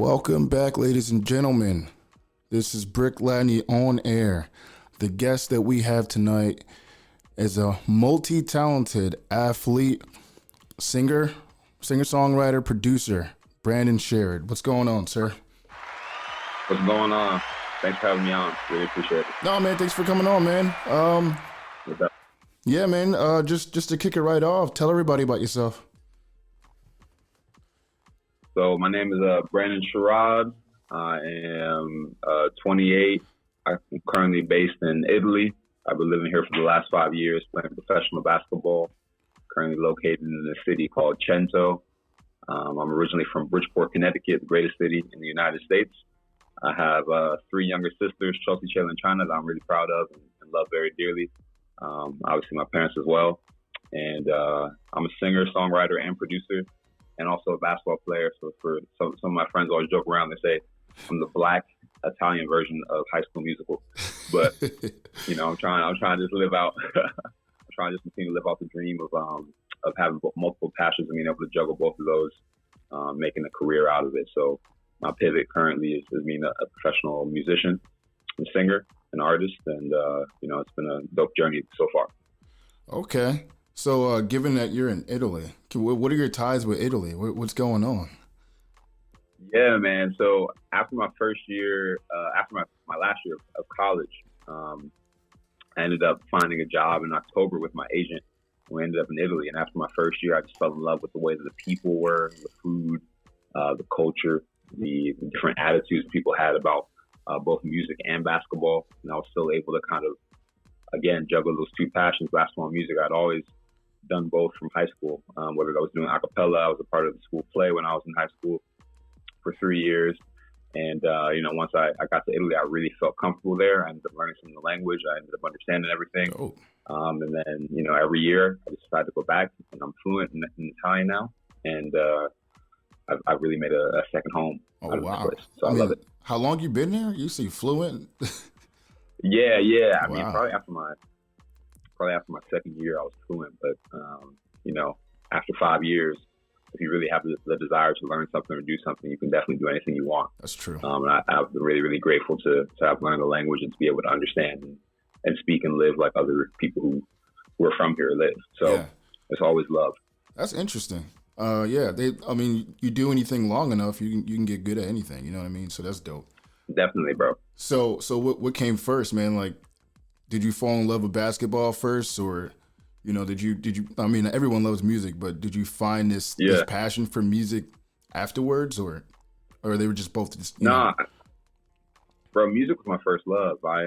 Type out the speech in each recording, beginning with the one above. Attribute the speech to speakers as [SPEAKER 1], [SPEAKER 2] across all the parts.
[SPEAKER 1] Welcome back, ladies and gentlemen. This is Breck Latney On Air. The guest that we have tonight is a multi-talented athlete, singer-songwriter, producer, Brandon Sherrod. What's going on, sir?
[SPEAKER 2] What's going on? Thanks for having me on. Really appreciate it.
[SPEAKER 1] No, man, thanks for coming on, man.
[SPEAKER 2] What's up?
[SPEAKER 1] Yeah, man, just to kick it right off, tell everybody about yourself.
[SPEAKER 2] So my name is Brandon Sherrod. I am 28. I'm currently based in Italy. I've been living here for the last 5 years, playing professional basketball. Currently located in a city called Cento. I'm originally from Bridgeport, Connecticut, the greatest city in the United States. I have 3 younger sisters, Chelsea, Shayla, and China, that I'm really proud of and love very dearly. Obviously, my parents as well. And I'm a singer, songwriter, and producer, and also a basketball player. So for some of my friends always joke around, they say I'm the Black Italian version of High School Musical. But I'm trying to just live out. I'm trying to just continue to live out the dream of having multiple passions and being able to juggle both of those, making a career out of it. So my pivot currently is being a professional musician, and singer, an artist, and it's been a dope journey so far.
[SPEAKER 1] Okay. So, given that you're in Italy, what are your ties with Italy? What's going on?
[SPEAKER 2] Yeah, man. So after my first year, after my last year of college, I ended up finding a job in October with my agent. We ended up in Italy, and after my first year, I just fell in love with the way that the people were, the food, the culture, the different attitudes people had about both music and basketball. And I was still able to kind of, again, juggle those two passions, basketball and music. I'd always done both from high school, whether I was doing a cappella. I was a part of the school play when I was in high school for 3 years. And, once I got to Italy, I really felt comfortable there. I ended up learning some of the language. I ended up understanding everything.
[SPEAKER 1] Oh.
[SPEAKER 2] And then, every year I just decided to go back, and I'm fluent in Italian now. And I've really made a second home out of this place. So I love it.
[SPEAKER 1] How long you been there? You say fluent?
[SPEAKER 2] Yeah. I
[SPEAKER 1] Wow.
[SPEAKER 2] mean, probably after my second year, I was fluent. But, after 5 years, if you really have the desire to learn something or do something, you can definitely do anything you want.
[SPEAKER 1] That's true.
[SPEAKER 2] And I've been really, really grateful to have learned the language and to be able to understand and speak and live like other people who are from here live. So yeah. It's always love.
[SPEAKER 1] That's interesting. You do anything long enough, you can get good at anything. You know what I mean? So that's dope.
[SPEAKER 2] Definitely, bro.
[SPEAKER 1] So what came first, man? Like, did you fall in love with basketball first, or did you? I mean, everyone loves music, but did you find this passion for music afterwards, or they were just both just
[SPEAKER 2] bro, music was my first love. I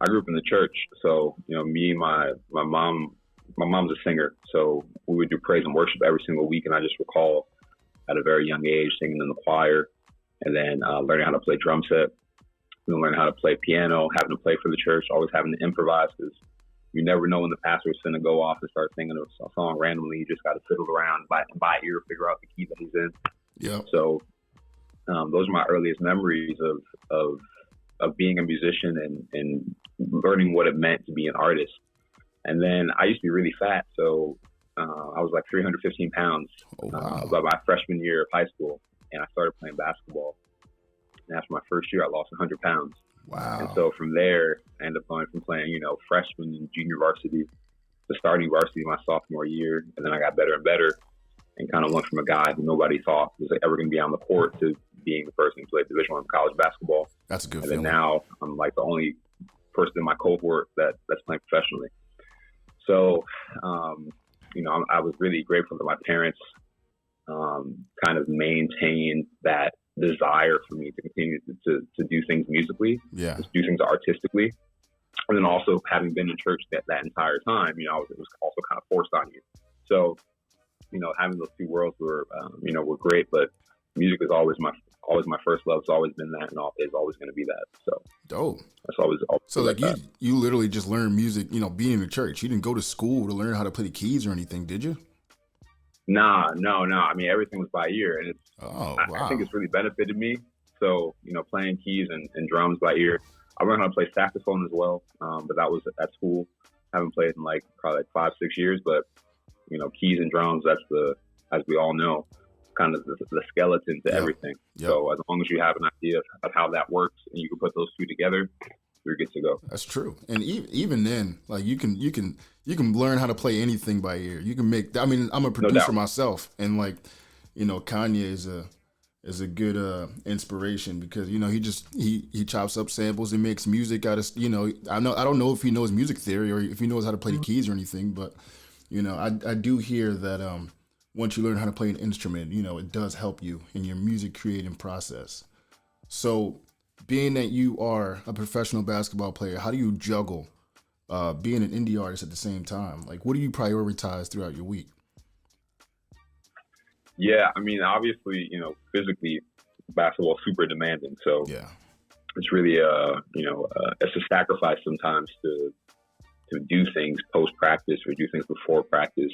[SPEAKER 2] grew up in the church, so me and my mom. My mom's a singer, so we would do praise and worship every single week. And I just recall at a very young age singing in the choir, and then learning how to play drum set, learning how to play piano, having to play for the church, always having to improvise, because you never know when the pastor's going to go off and start singing a song randomly. You just got to fiddle around by ear, figure out the key that he's in.
[SPEAKER 1] Yeah.
[SPEAKER 2] So those are my earliest memories of being a musician and learning what it meant to be an artist. And then I used to be really fat, so I was like 315 pounds by my freshman year of high school, and I started playing basketball. And after my first year, I lost 100 pounds.
[SPEAKER 1] Wow.
[SPEAKER 2] And so from there, I ended up going from playing, freshman and junior varsity to starting varsity my sophomore year, and then I got better and better and kind of went from a guy who nobody thought was ever going to be on the court to being the person who played Division I college basketball.
[SPEAKER 1] That's a good
[SPEAKER 2] feeling.
[SPEAKER 1] And
[SPEAKER 2] then now I'm like the only person in my cohort that's playing professionally. So, I was really grateful that my parents kind of maintained that desire for me to continue to do things musically, to do things artistically. And then also having been in church that entire time, it was also kind of forced on you. So, having those two worlds were great, but music is always my first love. It's always been that, and is always going to be that. So
[SPEAKER 1] dope.
[SPEAKER 2] That's always
[SPEAKER 1] so like you literally just learned music, being in the church. You didn't go to school to learn how to play the keys or anything, did you?
[SPEAKER 2] No. I mean, everything was by ear, and I think it's really benefited me. So playing keys and drums by ear. I learned how to play saxophone as well, but that was at school. I haven't played in probably 5-6 years, but keys and drums. That's as we all know, kind of the skeleton to everything. So as long as you have an idea of how that works and you can put those two together, you're good to go.
[SPEAKER 1] That's true. And even then, like you can learn how to play anything by ear. You can make. I mean, I'm a producer myself, and like, you know, Kanye is a good inspiration because, you know, he chops up samples and makes music out of, you know, I don't know if he knows music theory or if he knows how to play the keys or anything, but, you know, I do hear that once you learn how to play an instrument, you know, it does help you in your music creating process. So being that you are a professional basketball player, how do you juggle being an indie artist at the same time? Like, what do you prioritize throughout your week?
[SPEAKER 2] Yeah, I mean, obviously, you know, physically, basketball is super demanding. So it's really, it's a sacrifice sometimes to do things post practice or do things before practice.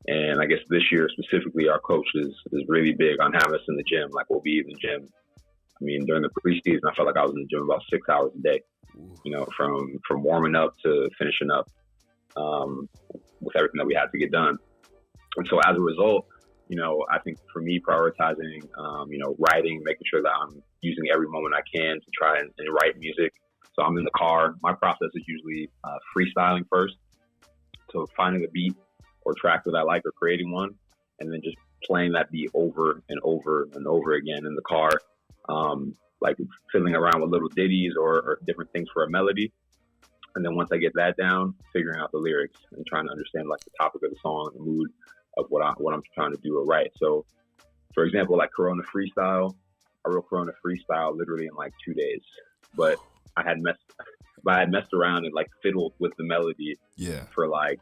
[SPEAKER 2] And I guess this year specifically, our coach is really big on having us in the gym. Like, we'll be in the gym. I mean, during the preseason, I felt like I was in the gym about 6 hours a day, you know, from warming up to finishing up with everything that we had to get done. And so as a result, you know, I think for me, prioritizing, you know, writing, making sure that I'm using every moment I can to try and write music. So I'm in the car. My process is usually freestyling first. So finding a beat or track that I like or creating one, and then just playing that beat over and over and over again in the car. Like fiddling around with little ditties or different things for a melody. And then once I get that down, figuring out the lyrics and trying to understand like the topic of the song, the mood of what I'm trying to do or write. So for example, like Corona Freestyle, I wrote Corona Freestyle literally in like 2 days, but I had messed around and like fiddled with the melody for like,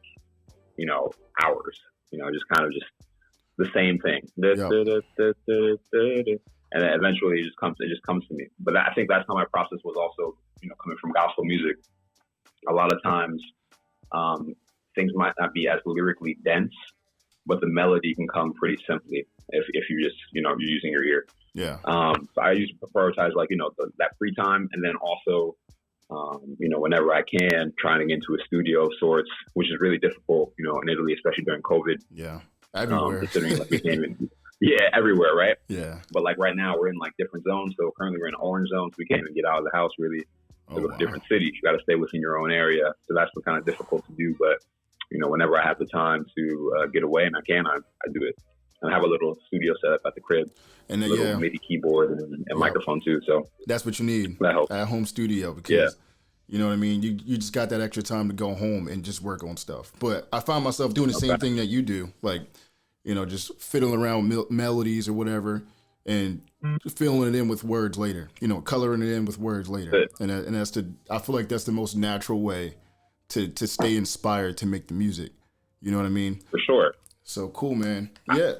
[SPEAKER 2] you know, hours, you know, just the same thing. And then eventually it just comes to me. But I think that's how my process was also, you know, coming from gospel music. A lot of times things might not be as lyrically dense, but the melody can come pretty simply if you just, you know, you're using your ear.
[SPEAKER 1] Yeah.
[SPEAKER 2] So I usually prioritize like, you know, that free time. And then also, you know, whenever I can, trying to get into a studio of sorts, which is really difficult, you know, in Italy, especially during COVID.
[SPEAKER 1] Yeah. Everywhere.
[SPEAKER 2] Considering like we can't even, everywhere, right?
[SPEAKER 1] Yeah.
[SPEAKER 2] But like right now we're in like different zones. So currently we're in orange zones. We can't even get out of the house really to go to different cities. You got to stay within your own area. So that's kind of difficult to do. But, you know, whenever I have the time to get away and I can, I do it. And I have a little studio set up at the crib. And a little MIDI keyboard and microphone too. So
[SPEAKER 1] that's what you need.
[SPEAKER 2] That helps.
[SPEAKER 1] At home studio because you know what I mean? You just got that extra time to go home and just work on stuff. But I find myself doing the same thing that you do. Like, you know, just fiddling around with melodies or whatever and just filling it in with words later, you know, coloring it in with words later. And that's I feel like that's the most natural way to stay inspired to make the music. You know what I mean?
[SPEAKER 2] For sure.
[SPEAKER 1] So cool, man. Yeah.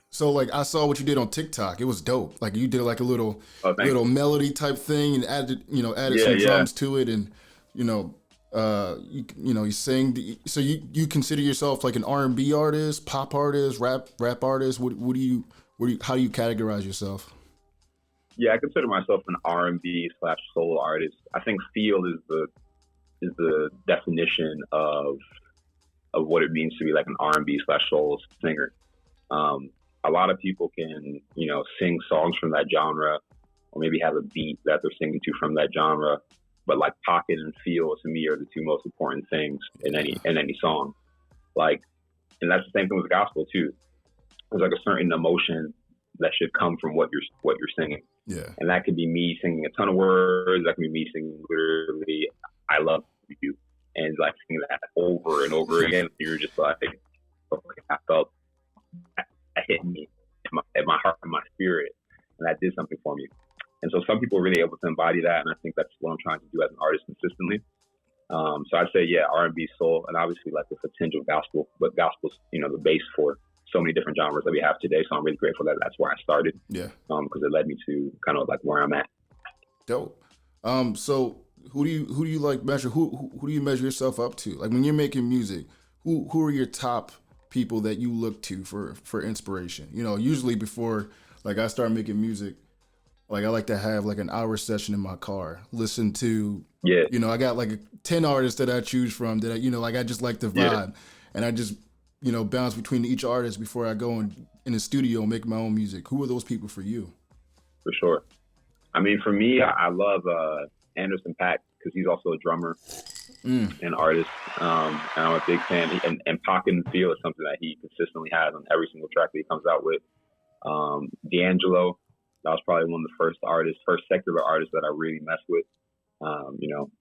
[SPEAKER 1] So like I saw what you did on TikTok. It was dope. Like you did like a little melody type thing and added some drums to it and, you know, you sing. So you consider yourself like an R&B artist, pop artist, rap artist? How do you categorize yourself?
[SPEAKER 2] Yeah, I consider myself an R&B / soul artist. I think feel is the definition of what it means to be like an R&B / soul singer. A lot of people can, you know, sing songs from that genre or maybe have a beat that they're singing to from that genre. But like pocket and feel to me are the two most important things in any song. Like, and that's the same thing with gospel too. There's like a certain emotion that should come from what you're singing.
[SPEAKER 1] Yeah.
[SPEAKER 2] And that could be me singing a ton of words. That could be me singing literally, I love you. And like singing that over and over again. You're just like, okay, I felt that hit me in my heart and my spirit. And that did something for me. And so some people are really able to embody that, and I think that's what I'm trying to do as an artist consistently. So I'd say, R&B, soul, and obviously like with a tinge of gospel, but gospel's, you know, the base for so many different genres that we have today. So I'm really grateful that that's where I started.
[SPEAKER 1] Yeah.
[SPEAKER 2] Because it led me to kind of like where I'm at.
[SPEAKER 1] Dope. So who do you like measure? Who do you measure yourself up to? Like when you're making music, who are your top people that you look to for inspiration? You know, usually before like I start making music, like I like to have like an hour session in my car, listen to, you know, I got like 10 artists that I choose from that, I just like the vibe and I just bounce between each artist before I go in the studio and make my own music. Who are those people for you?
[SPEAKER 2] For sure. I mean, for me, I love Anderson .Paak because he's also a drummer and artist. And I'm a big fan. And Pocket and Feel is something that he consistently has on every single track that he comes out with. D'Angelo, that was probably one of the first secular artists that I really messed with.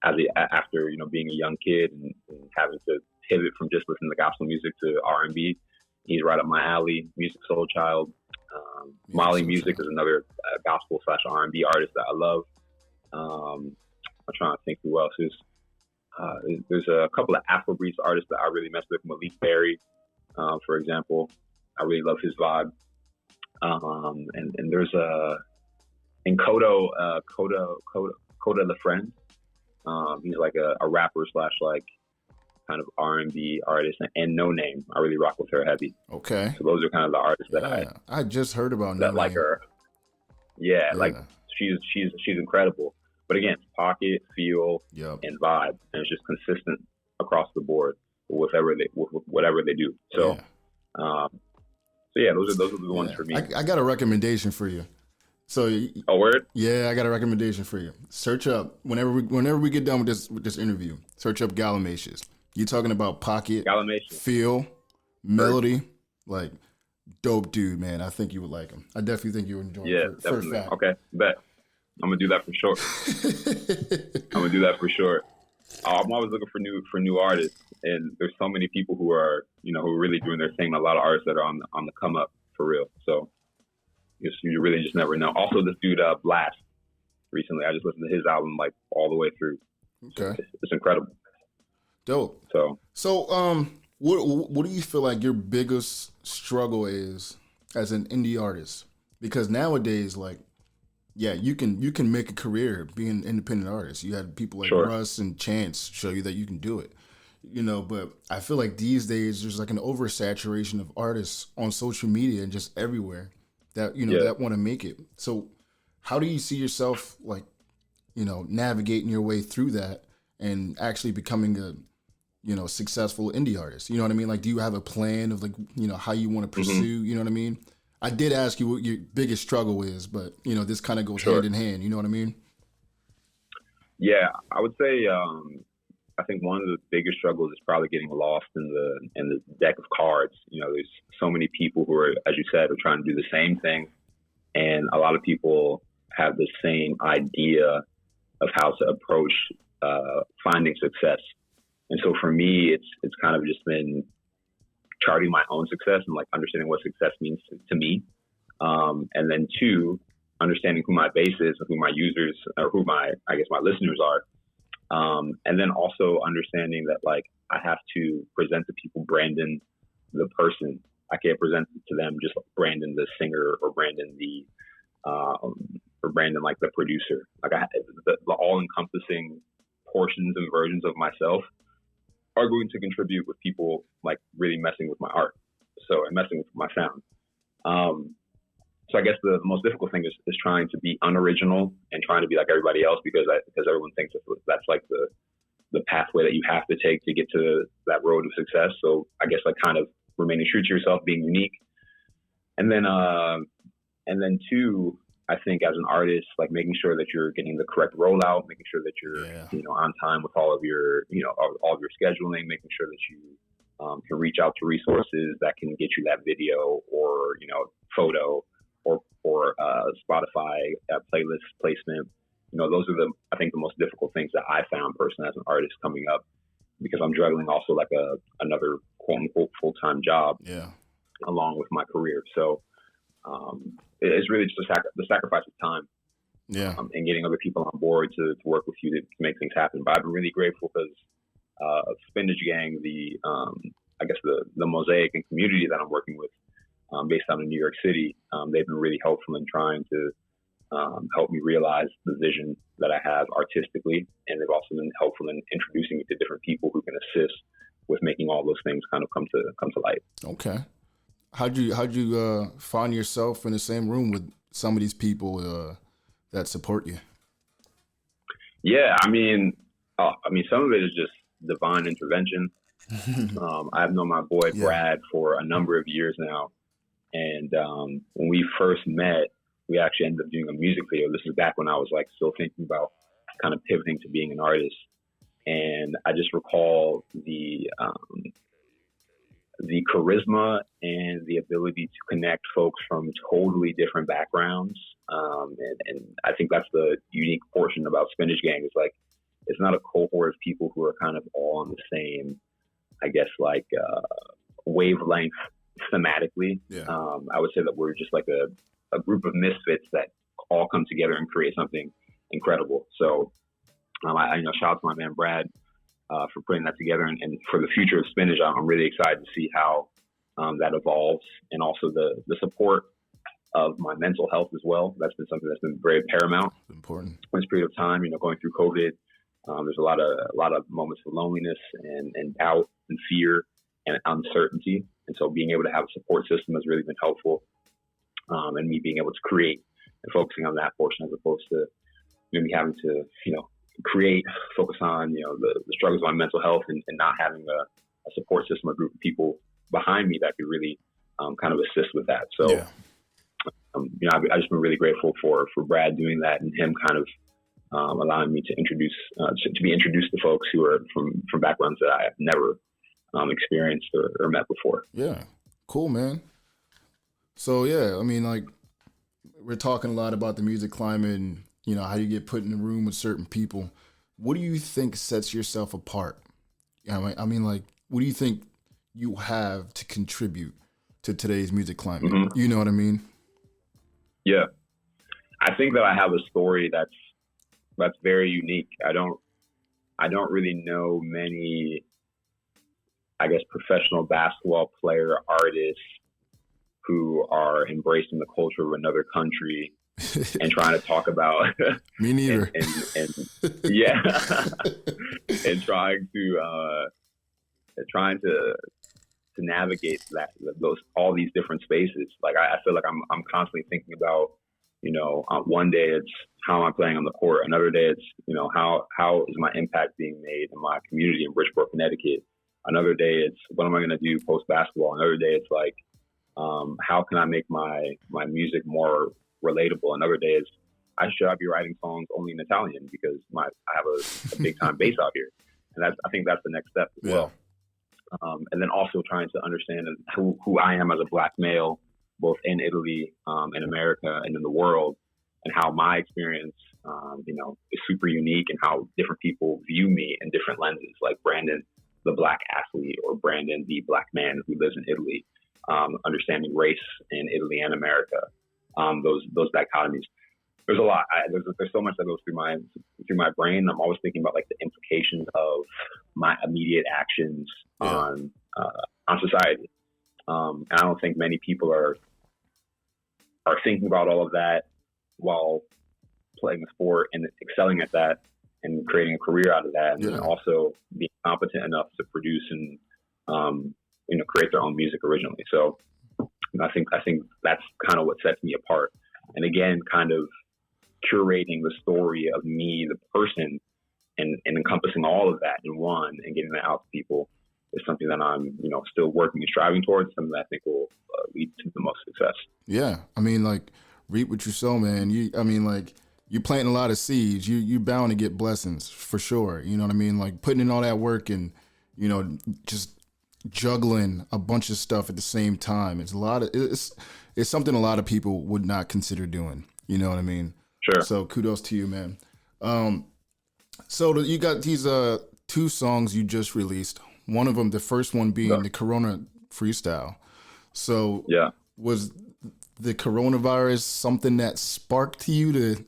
[SPEAKER 2] After being a young kid and having to pivot from just listening to gospel music to R&B, he's right up my alley. Music Soul Child, Molly Music is another gospel / R&B artist that I love. I'm trying to think who else is. There's a couple of Afrobeats artists that I really mess with. Malik Berry, for example, I really love his vibe. And there's Coda LaFriend. He's like a rapper / like kind of R&B artist, and No Name. I really rock with her heavy.
[SPEAKER 1] Okay.
[SPEAKER 2] So those are kind of the artists that
[SPEAKER 1] I just heard about
[SPEAKER 2] that
[SPEAKER 1] No
[SPEAKER 2] like
[SPEAKER 1] Name.
[SPEAKER 2] her. Yeah, like she's incredible. But again, Pocket, Feel, and Vibe, and it's just consistent across the board with whatever they do. So, those are the ones for me.
[SPEAKER 1] I got a recommendation for you. So,
[SPEAKER 2] word?
[SPEAKER 1] Yeah, I got a recommendation for you. Search up whenever we get done with this interview. Search up Gallimacious. You're talking about Pocket, Feel, Melody, like dope dude, man. I think you would like him. I definitely think you would enjoy him.
[SPEAKER 2] Yeah, definitely. Okay, bet. I'm gonna do that for sure. I'm always looking for new artists, and there's so many people who are who are really doing their thing. A lot of artists that are on the come up for real. So you really just never know. Also, this dude Blast. Recently, I just listened to his album like all the way through.
[SPEAKER 1] Okay,
[SPEAKER 2] it's incredible.
[SPEAKER 1] Dope. So what do you feel like your biggest struggle is as an indie artist? Because nowadays, like, you can make a career being an independent artist. You had people like Russ and Chance show you that you can do it. But I feel like these days there's like an oversaturation of artists on social media and just everywhere that that want to make it. So how do you see yourself like, navigating your way through that and actually becoming a successful indie artist? You know what I mean? Like, do you have a plan of like, how you want to pursue, you know what I mean? I did ask you what your biggest struggle is, but this kind of goes hand in hand. You know what I mean?
[SPEAKER 2] Yeah, I would say I think one of the biggest struggles is probably getting lost in the deck of cards. There's so many people who are, as you said, are trying to do the same thing, and a lot of people have the same idea of how to approach finding success. And so for me, it's kind of just been charting my own success and like understanding what success means to me. And then 2, understanding who my base is and who my users or who my listeners are. And then also understanding that like I have to present to people Brandon, the person. I can't present to them just like Brandon, the singer, or Brandon, like the producer. Like the all encompassing portions and versions of myself are going to contribute with people like really messing with my art, and messing with my sound. So I guess the most difficult thing is trying to be unoriginal and trying to be like everybody else because everyone thinks that's like the pathway that you have to take to get to that road of success. So I guess like kind of remaining true to yourself, being unique, and then 2, I think as an artist, like making sure that you're getting the correct rollout, making sure that you're on time with all of your all of your scheduling, making sure that you can reach out to resources that can get you that video or photo or Spotify playlist placement. Those are I think the most difficult things that I found personally as an artist coming up, because I'm juggling also like another quote unquote full-time job along with my career. So it's really just the sacrifice of time, and getting other people on board to work with you to make things happen. But I've been really grateful because Spinach Gang, the Mosaic and community that I'm working with, based out in New York City, they've been really helpful in trying to help me realize the vision that I have artistically, and they've also been helpful in introducing me to different people who can assist with making all those things kind of come to light.
[SPEAKER 1] Okay. How'd you find yourself in the same room with some of these people that support you?
[SPEAKER 2] Yeah, I mean, some of it is just divine intervention. I've known my boy Brad for a number of years now. And when we first met, we actually ended up doing a music video. This is back when I was like still thinking about kind of pivoting to being an artist. And I just recall the charisma and the ability to connect folks from totally different backgrounds. And I think that's the unique portion about Spinach Gang is like, it's not a cohort of people who are kind of all on the same, I guess, like wavelength thematically. I would say that we're just like a group of misfits that all come together and create something incredible. So I shout out to my man Brad for putting that together, and for the future of Spinach, I'm really excited to see how that evolves, and also the support of my mental health as well. That's been something that's been very paramount.
[SPEAKER 1] Important
[SPEAKER 2] in this period of time. Going through COVID, there's a lot of moments of loneliness and doubt and fear and uncertainty, and so being able to have a support system has really been helpful. And me being able to create and focusing on that portion as opposed to me having to create, focus on the struggles of my mental health and not having a support system, a group of people behind me that could really kind of assist with that. So I've just been really grateful for Brad doing that, and him kind of allowing me to be introduced to folks who are from backgrounds that I have never experienced or met before.
[SPEAKER 1] Yeah, cool, man. So yeah, I mean, like, we're talking a lot about the music climate and how you get put in a room with certain people. What do you think sets yourself apart? I mean, like, what do you think you have to contribute to today's music climate? Mm-hmm. You know what I mean?
[SPEAKER 2] Yeah, I think that I have a story that's very unique. I don't really know many, I guess, professional basketball player artists who are embracing the culture of another country and trying to talk about
[SPEAKER 1] me neither
[SPEAKER 2] and and trying to navigate all these different spaces. Like I feel like I'm constantly thinking about one day it's how am I playing on the court, another day it's how is my impact being made in my community in Bridgeport, Connecticut, another day it's what am I going to do post basketball, another day it's like how can I make my music more relatable? Another day is I be writing songs only in Italian because I have a big time base out here, and I think that's the next step as well. And then also trying to understand who I am as a Black male, both in Italy, in America, and in the world, and how my experience, is super unique, and how different people view me in different lenses, like Brandon, the Black athlete, or Brandon, the Black man who lives in Italy. Understanding race in Italy and America, those dichotomies. There's a lot. There's so much that goes through my brain. I'm always thinking about like the implications of my immediate actions on society. And I don't think many people are thinking about all of that while playing a sport and excelling at that and creating a career out of that, and then also being competent enough to produce and create their own music originally. So I think that's kind of what sets me apart. And again, kind of curating the story of me, the person, and encompassing all of that in one and getting that out to people is something that I'm, still working and striving towards, something that I think will lead to the most success.
[SPEAKER 1] Yeah. I mean, like, reap what you sow, man. You're planting a lot of seeds. You're bound to get blessings for sure. You know what I mean? Like, putting in all that work and, just juggling a bunch of stuff at the same time. It's something a lot of people would not consider doing. You know what I mean?
[SPEAKER 2] Sure.
[SPEAKER 1] So kudos to you, man. So you got these 2 songs you just released. One of them, the first one being the Corona Freestyle. So was the coronavirus something that sparked you to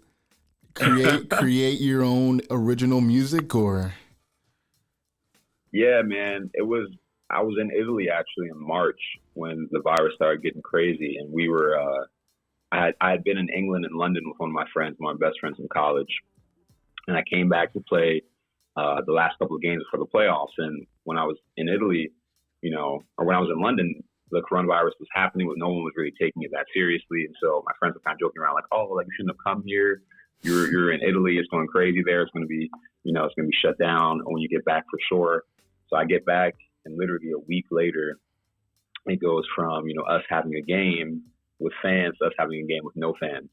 [SPEAKER 1] create your own original music, or?
[SPEAKER 2] Yeah, man. I was in Italy actually in March when the virus started getting crazy, and we were. I had been in England and London with one of my friends, my best friends from college, and I came back to play the last couple of games for the playoffs. And when I was in Italy, or when I was in London, the coronavirus was happening, but no one was really taking it that seriously. And so my friends were kind of joking around, like, "Oh, like you shouldn't have come here. You're in Italy. It's going crazy there. It's going to be, it's going to be shut down when you get back for sure." So I get back And literally a week later, it goes from, us having a game with fans to us having a game with no fans.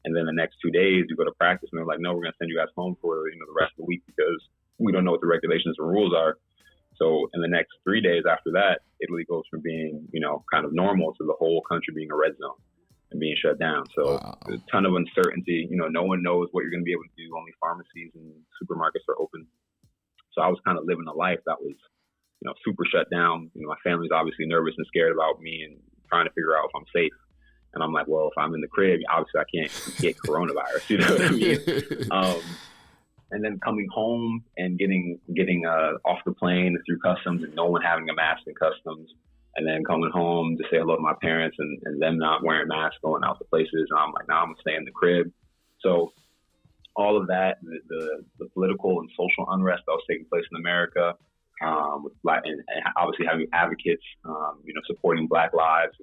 [SPEAKER 2] And then the next 2 days, we go to practice, and they're like, no, we're going to send you guys home for, the rest of the week because we don't know what the regulations and rules are. So in the next 3 days after that, Italy goes from being, kind of normal to the whole country being a red zone and being shut down. So
[SPEAKER 1] wow.
[SPEAKER 2] a ton of uncertainty. No one knows what you're going to be able to do. Only pharmacies and supermarkets are open. So I was kind of living a life that was, super shut down. My family's obviously nervous and scared about me and trying to figure out if I'm safe. And I'm like, well, if I'm in the crib, obviously I can't get coronavirus. You know what I mean? And then coming home and getting off the plane through customs and no one having a mask in customs, and then coming home to say hello to my parents and them not wearing masks, going out to places. And I'm like, nah, I'm gonna stay in the crib. So all of that, the political and social unrest that was taking place in America, with Black and obviously having advocates, supporting Black lives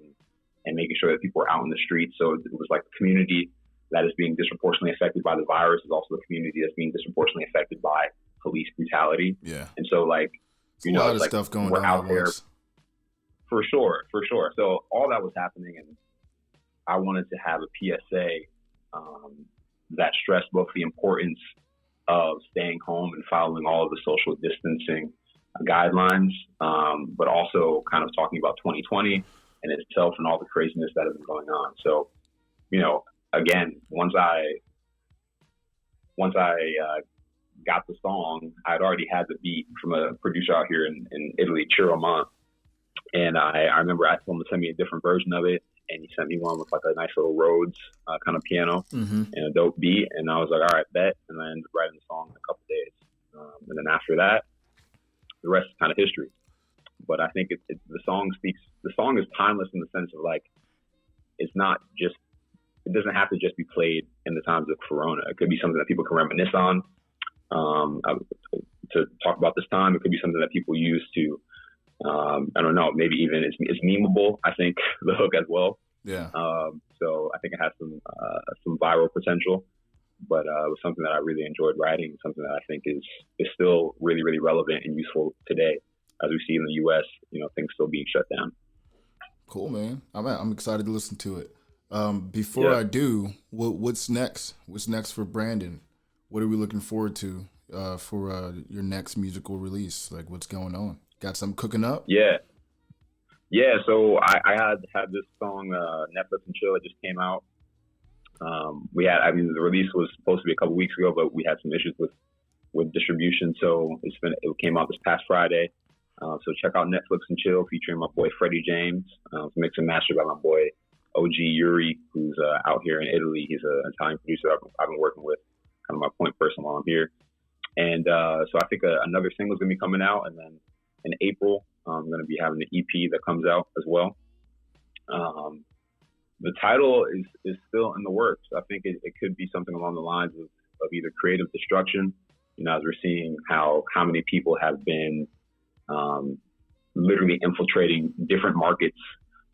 [SPEAKER 2] and making sure that people were out in the streets. So it was like the community that is being disproportionately affected by the virus is also the community that's being disproportionately affected by police brutality.
[SPEAKER 1] Yeah.
[SPEAKER 2] And so a lot of
[SPEAKER 1] stuff going on.
[SPEAKER 2] We're out there. For sure. So all that was happening, and I wanted to have a PSA that stressed both the importance of staying home and following all of the social distancing guidelines, but also kind of talking about 2020 and itself and all the craziness that has been going on. So, again, once I got the song, I'd already had the beat from a producer out here in Italy, Chiromont. And I remember I told him to send me a different version of it. And he sent me one with like a nice little Rhodes kind of piano and a dope beat. And I was like, all right, bet. And I ended up writing the song in a couple of days. And then after that, the rest is kind of history. But I think the song is timeless in the sense of like, it doesn't have to just be played in the times of Corona. It could be something that people can reminisce on to talk about this time. It could be something that people use to, I don't know, maybe even it's memeable, I think, the hook as well.
[SPEAKER 1] Yeah.
[SPEAKER 2] So I think it has some viral potential, but it was something that I really enjoyed writing, something that I think is still really, really relevant and useful today, as we see in the U.S., things still being shut down. Cool,
[SPEAKER 1] man. I'm excited to listen to it. Before I do, what's next? What's next for Brandon? What are we looking forward to for your next musical release? Like, what's going on? Got something cooking up?
[SPEAKER 2] Yeah. So I had this song, Netflix and Chill. It just came out. The release was supposed to be a couple weeks ago, but we had some issues with distribution. So it came out this past Friday. So check out Netflix and Chill featuring my boy Freddie James. It's mixed and mastered by my boy OG Yuri, who's out here in Italy. He's an Italian producer I've been working with, kind of my point person while I'm here. And so I think another single is going to be coming out. And then in April, I'm going to be having an EP that comes out as well. The title is still in the works. I think it could be something along the lines of either creative destruction, as we're seeing how many people have been literally infiltrating different markets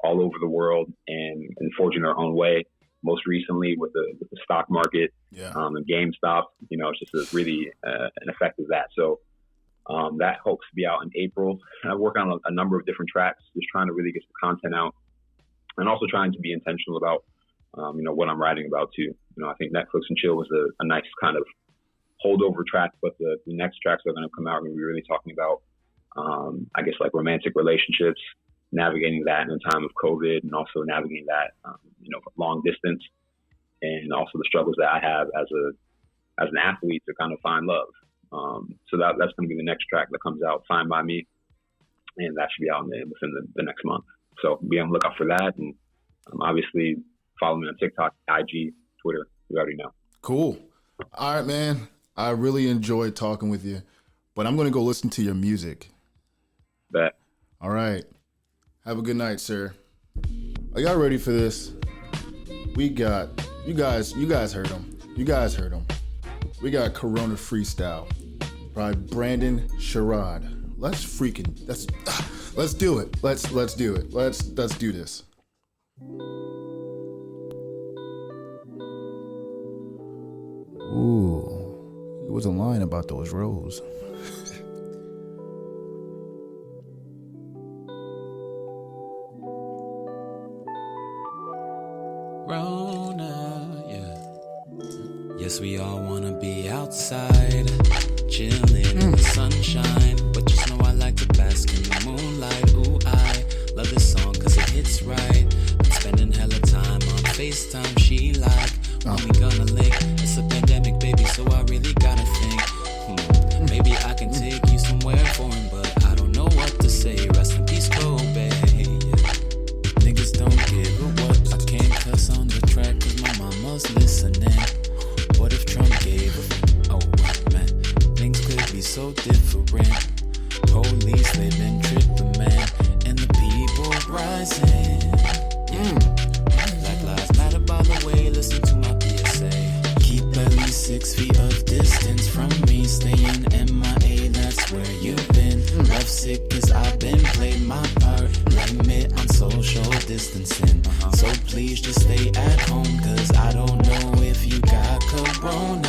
[SPEAKER 2] all over the world and forging their own way. Most recently with the stock market, and GameStop, it's just really an effect of that. So that hopes to be out in April. I work on a number of different tracks, just trying to really get some content out, and also trying to be intentional about what I'm writing about too. I think Netflix and Chill was a nice kind of holdover track, but the next tracks that are going to come out are going to be really talking about I guess like romantic relationships, navigating that in a time of COVID, and also navigating that, long distance, and also the struggles that I have as an athlete to kind of find love. So that's going to be the next track that comes out, Fine by Me, and that should be out within the next month. So be on the lookout for that, and obviously follow me on TikTok, IG, Twitter. You already know.
[SPEAKER 1] Cool. All right, man. I really enjoyed talking with you, but I'm going to go listen to your music.
[SPEAKER 2] Bet.
[SPEAKER 1] All right. Have a good night, sir. Are y'all ready for this? We got, you guys heard him. You guys heard him. We got Corona Freestyle by Brandon Sherrod. Let's do it. Let's do it. Let's do this. Ooh, he wasn't lying about those rows.
[SPEAKER 3] Yes, we all wanna be outside, chilling in the sunshine. But just know I like to bask in the moonlight. Ooh, I love this song cause it hits right. Been spending hella time on FaceTime. She like, when we gonna link? It's a pandemic, baby, so I really gotta think. Maybe I can take you somewhere foreign, but I don't know what to say. Rest in peace, Kobe. Niggas don't give a what. I can't cuss on the track cause my mama's listening. What if Trump gave a oh man, things could be so different. Police, they've been tripping, man, and the people rising. Black lives matter, by the way, listen to my PSA. Keep at least 6 feet of distance from me. Stay in MIA, that's where you've been. Love sick cause I've been played my part. Limit on social distancing. So please just stay at home cause I don't know if you got corona.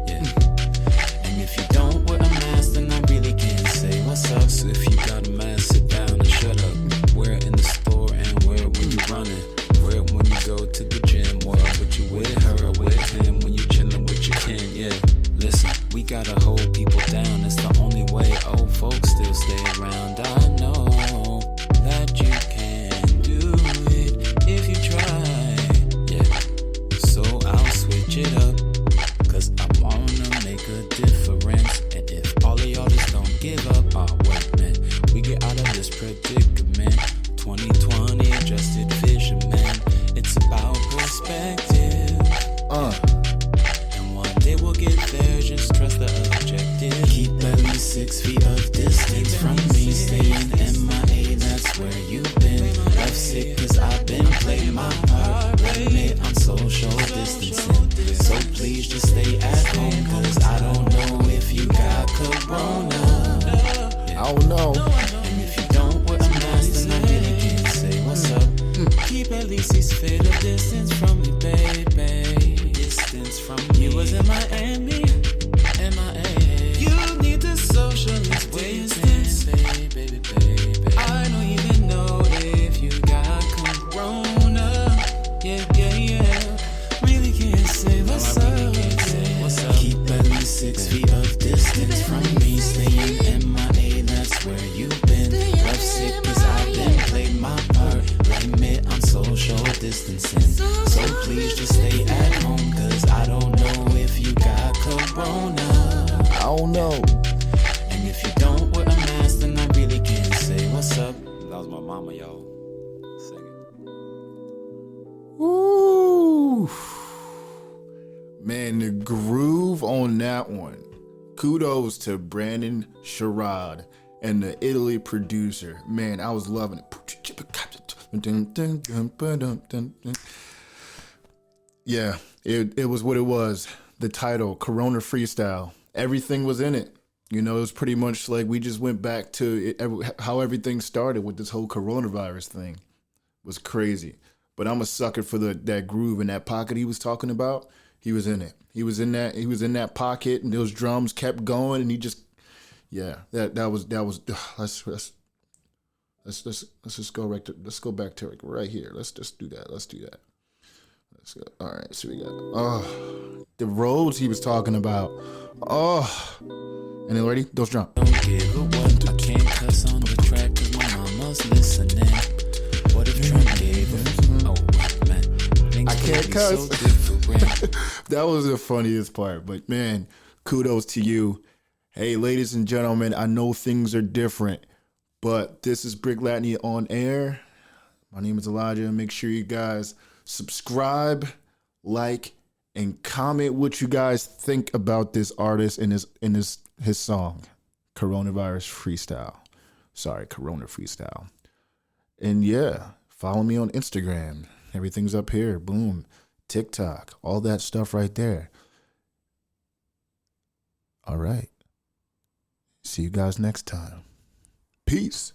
[SPEAKER 3] And if you don't wear a mask then I really can't say what's up. So if you got a mask, sit down and shut up. Wear it in the store and wear it when you're running. Wear it when you go to the gym. Wear it with you with her or with him when you chilling with your kin. Yeah, listen, we gotta hold people down. It's the only way old folks still stay around. I know that you can do it if you try. Yeah, so I'll switch it up cause I wanna make a difference. And if all of y'all just don't give up, oh wait man, we get out of this predicament. 2020 adjusted vision, man. It's about perspective. And one day we'll get there, just trust the objective. Keep at least 6 feet of distance from me. Stay in MIA, that's where you've been. Love sick cause I've been playing my part. Limit on social distancing. So please just stay at home cause I don't know if you got corona.
[SPEAKER 1] I don't know.
[SPEAKER 3] And if you don't wear a mask then I really can't say what's up. Keep at least 6 feet of distance from me, baby. Distance from me. You was in Miami, MIA. You need to social distance, baby. I don't even know if you got corona. Yeah. Really can't say what's up. Keep at least 6 feet of distance from me. Stay in MIA, that's where you've been. Love sick cause I've been played my part. Limit on social distancing. So please just stay at home cause I don't know if you got corona.
[SPEAKER 1] I don't know.
[SPEAKER 3] And if you don't wear a mask then I really can't say what's up. That was my mama, y'all. Sing it.
[SPEAKER 1] Woo. Man, the groove on that one. Kudos to Brandon Sherrod and the Italy producer. Man, I was loving it. Yeah, it was what it was. The title, Corona Freestyle. Everything was in it. You know, it was pretty much like we just went back to how everything started with this whole coronavirus thing. It was crazy. But I'm a sucker for that groove and that pocket he was talking about. He was in it. He was in that pocket, and those drums kept going, and he just, yeah, that was. Let's just go right to. Let's go back to it right here. Let's just do that. Let's do that. Let's go. All right. So we got the roads he was talking about. And then ready? Those drums.
[SPEAKER 3] Don't give a what. I can't cuss on the track cause my mama's listening. What if Trump gave a oh man?
[SPEAKER 1] I can't cuss. That was the funniest part. But man, kudos to you. Hey, ladies and gentlemen, I know things are different, but this is Breck Latney On Air. My name is Elijah. Make sure you guys subscribe, like, and comment what you guys think about this artist and his song, Coronavirus Freestyle. Sorry, Corona Freestyle. And yeah, follow me on Instagram. Everything's up here. Boom. TikTok. All that stuff right there. All right. See you guys next time. Peace.